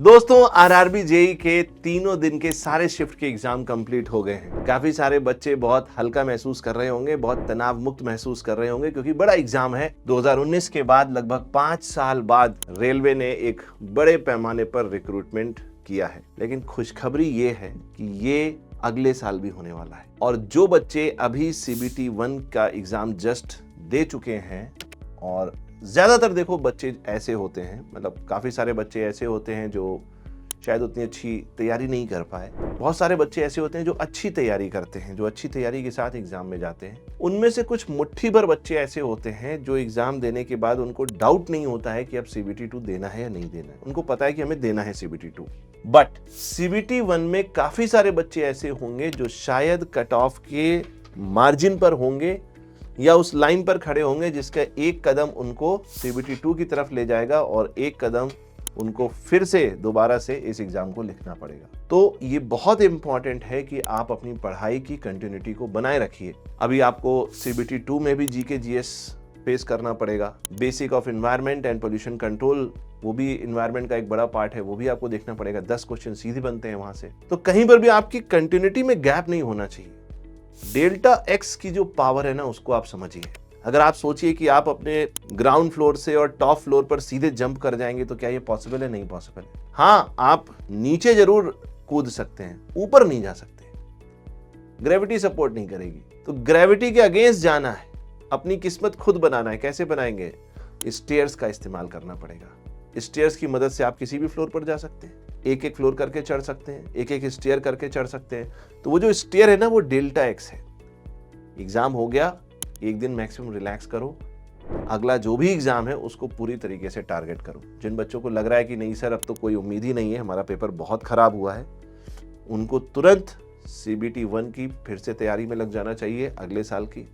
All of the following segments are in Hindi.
दोस्तों आरआरबी जेई के तीनों दिन के सारे शिफ्ट के एग्जाम कंप्लीट हो गए हैं। काफी सारे बच्चे बहुत हल्का महसूस कर रहे होंगे, बहुत तनाव मुक्त महसूस कर रहे होंगे क्योंकि बड़ा एग्जाम है। 2019 के बाद लगभग 5 साल बाद रेलवे ने एक बड़े पैमाने पर रिक्रूटमेंट किया है। लेकिन खुशखबरी ये है कि ये अगले साल भी होने वाला है। और जो बच्चे अभी सीबीटी 1 का एग्जाम जस्ट दे चुके हैं, और ज्यादातर देखो बच्चे ऐसे होते हैं, मतलब काफी सारे बच्चे ऐसे होते हैं जो शायद उतनी अच्छी तैयारी नहीं कर पाए। बहुत सारे बच्चे ऐसे होते हैं जो अच्छी तैयारी करते हैं, जो अच्छी तैयारी के साथ एग्जाम में जाते हैं। उनमें से कुछ मुट्ठी भर बच्चे ऐसे होते हैं जो एग्जाम देने के बाद उनको डाउट नहीं होता है कि अब सीबीटी 2 देना है या नहीं देना है। उनको पता है कि हमें देना है सीबीटी 2। बट सीबीटी 1 में काफी सारे बच्चे ऐसे होंगे जो शायद कट ऑफ के मार्जिन पर होंगे या उस लाइन पर खड़े होंगे जिसका एक कदम उनको सीबीटी 2 की तरफ ले जाएगा और एक कदम उनको फिर से दोबारा से इस एग्जाम को लिखना पड़ेगा। तो ये बहुत इंपॉर्टेंट है कि आप अपनी पढ़ाई की कंटिन्यूटी को बनाए रखिए। अभी आपको सीबीटी 2 में भी जीके जीएस फेस करना पड़ेगा। Basic of environment and pollution control, वो भी एनवायरनमेंट का एक बड़ा पार्ट है, वो भी आपको देखना पड़ेगा। 10 क्वेश्चन सीधे बनते हैं वहां से। तो कहीं पर भी आपकी कंटिन्यूटी में गैप नहीं होना चाहिए। डेल्टा एक्स की जो पावर है ना, उसको आप समझिए। अगर आप सोचिए कि आप अपने ग्राउंड फ्लोर से और टॉप फ्लोर पर सीधे जंप कर जाएंगे तो क्या ये पॉसिबल है? नहीं पॉसिबल है। हाँ, आप नीचे जरूर कूद सकते हैं, ऊपर नहीं जा सकते। ग्रेविटी सपोर्ट नहीं करेगी। तो ग्रेविटी के अगेंस्ट जाना है, अपनी किस्मत खुद बनाना है। कैसे बनाएंगे? स्टेयर्स का इस्तेमाल करना पड़ेगा। स्टेयर्स की मदद से आप किसी भी फ्लोर पर जा सकते हैं, एक एक फ्लोर करके चढ़ सकते हैं, एक एक स्टेयर करके चढ़ सकते हैं। तो वो जो स्टेयर है ना, वो डेल्टा एक्स है। एग्जाम हो गया, एक दिन मैक्सिमम रिलैक्स करो, अगला जो भी एग्जाम है उसको पूरी तरीके से टारगेट करो। जिन बच्चों को लग रहा है कि नहीं सर अब तो कोई उम्मीद ही नहीं है, हमारा पेपर बहुत खराब हुआ है, उनको तुरंत सीबीटी 1 की फिर से तैयारी में लग जाना चाहिए। अगले साल की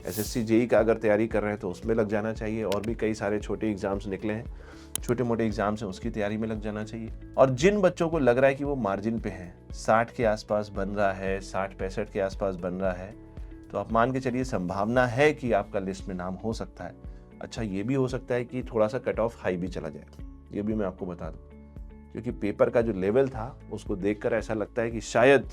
एसएससी जेई का अगर तैयारी कर रहे हैं तो उसमें लग जाना चाहिए। और भी कई सारे छोटे एग्जाम्स निकले हैं, छोटे मोटे एग्जाम्स हैं, उसकी तैयारी में लग जाना चाहिए। और जिन बच्चों को लग रहा है कि वो मार्जिन पे हैं, 60 के आसपास बन रहा है, 60-65 के आसपास बन रहा है, तो आप मान के चलिए संभावना है कि आपका लिस्ट में नाम हो सकता है। अच्छा, ये भी हो सकता है कि थोड़ा सा कट ऑफ हाई भी चला जाए, ये भी मैं आपको बता दूं। क्योंकि पेपर का जो लेवल था उसको देखकर ऐसा लगता है कि शायद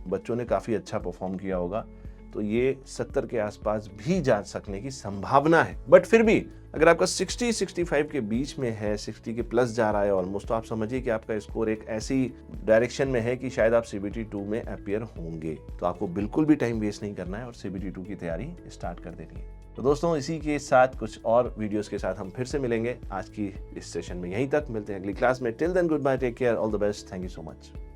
बच्चों ने काफ़ी अच्छा परफॉर्म किया होगा, तो ये 70 के आसपास भी जा सकने की संभावना है। बट फिर भी अगर आपका 60-65 के बीच में है, 60 के प्लस जा रहा है ऑलमोस्ट, तो आप समझिए कि आपका स्कोर एक ऐसी डायरेक्शन में है कि शायद आप सीबीटी 2 में अपीयर होंगे। तो आपको बिल्कुल भी टाइम वेस्ट नहीं करना है और सीबीटी 2 की तैयारी स्टार्ट कर देनी है। तो दोस्तों, इसी के साथ कुछ और वीडियोस के साथ हम फिर से मिलेंगे। आज की इस सेशन में यहीं तक, मिलते हैं अगली क्लास में। Till then goodbye, take care, all the best, thank you so much.